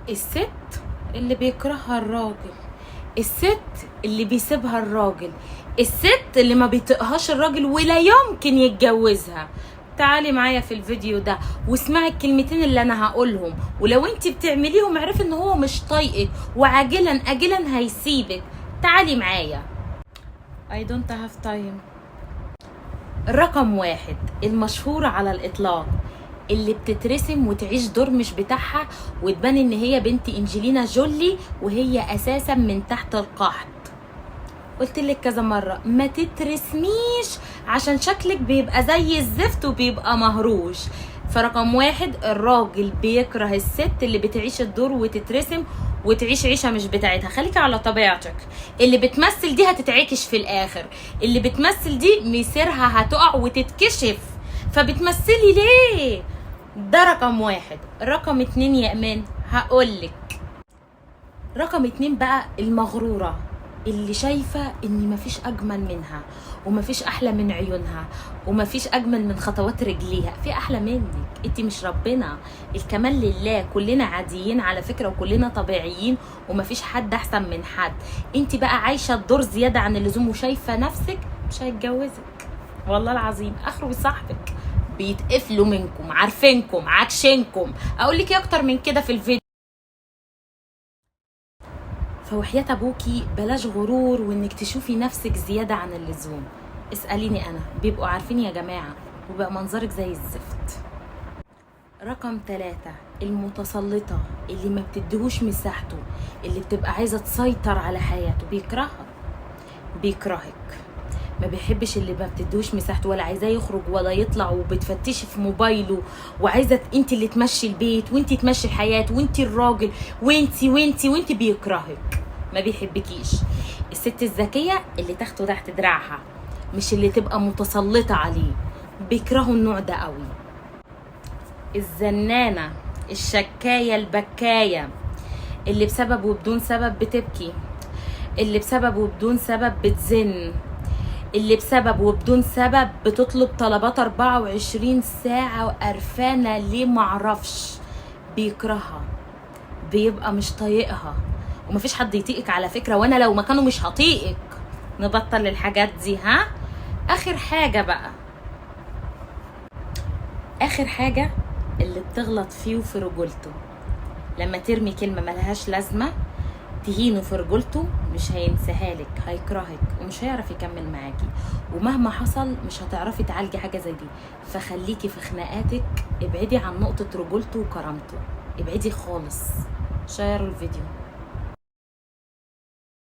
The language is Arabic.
الست اللي بيكرهها الراجل، الست اللي بيسيبها الراجل، الست اللي ما بيطيقهاش الراجل ولا يمكن يتجوزها. تعالي معايا في الفيديو ده واسمعي الكلمتين اللي انا هقولهم، ولو انت بتعمليهم اعرفي ان هو مش طايقك وعاجلا اجلا هيسيبك. تعالي معايا. I don't have time. رقم واحد المشهورة على الإطلاق، اللي بتترسم وتعيش دور مش بتاعها وتبان ان هي بنت انجلينا جولي وهي اساسا من تحت القحط. قلت لك كذا مرة ما تترسميش عشان شكلك بيبقى زي الزفت وبيبقى مهروش. فرقم واحد الراجل بيكره الست اللي بتعيش الدور وتترسم وتعيش عيشة مش بتاعتها. خليكي على طبيعتك. اللي بتمثل دي هتتعكش في الاخر، اللي بتمثل دي مصيرها هتقع وتتكشف، فبتمثلي ليه؟ ده رقم واحد. رقم اتنين يا امان هقولك. رقم اتنين بقى المغرورة اللي شايفة ان مفيش اجمل منها ومفيش احلى من عيونها ومفيش اجمل من خطوات رجليها. في احلى منك؟ انت مش ربنا، الكمال لله. كلنا عاديين على فكرة وكلنا طبيعيين ومفيش حد احسن من حد. انت بقى عايشة الدور زيادة عن اللزوم وشايفة نفسك مش هيتجوزك. والله العظيم اخره صاحبك بيتقفلوا منكم، عارفينكم، عاكشينكم. اقول لك اكتر من كده في الفيديو. فوحياة ابوكي بلاش غرور وانك تشوفي نفسك زيادة عن اللزوم. اسأليني انا، بيبقوا عارفين يا جماعة وبقى منظرك زي الزفت. رقم 3 المتسلطة اللي ما بتديهوش مساحته، اللي بتبقى عايزة تسيطر على حياته. بيكرهك، ما بيحبش اللي ما بتدوش مساحته ولا عايزاه يخرج ولا يطلع، وبتفتشي في موبايله وعايزه انت اللي تمشي البيت وانت تمشي الحياه وانت الراجل وانت بيكرهك، ما بيحبكيش. الست الذكيه اللي تاخده تحت دراعها، مش اللي تبقى متسلطه عليه. بيكرهوا النوع ده قوي. الزنانه الشكايه البكايه اللي بسبب وبدون سبب بتبكي، اللي بسبب وبدون سبب بتزن، اللي بسبب وبدون سبب بتطلب طلبات 24 ساعة وقرفانة ليه معرفش. بيكرهها، بيبقى مش طايقها. ومفيش حد يطيقك على فكرة، وانا لو مكانه مش هطيقك. نبطل الحاجات دي ها. اخر حاجة اللي بتغلط فيه وفي رجولته. لما ترمي كلمة ملهاش لازمة تهينه في رجولته مش هينساها لك، هيكرهك ومش هيعرف يكمل معاكي، ومهما حصل مش هتعرفي تعالجي حاجه زي دي. فخليكي في خناقاتك، ابعدي عن نقطه رجولته وكرامته، ابعدي خالص. شيروا الفيديو.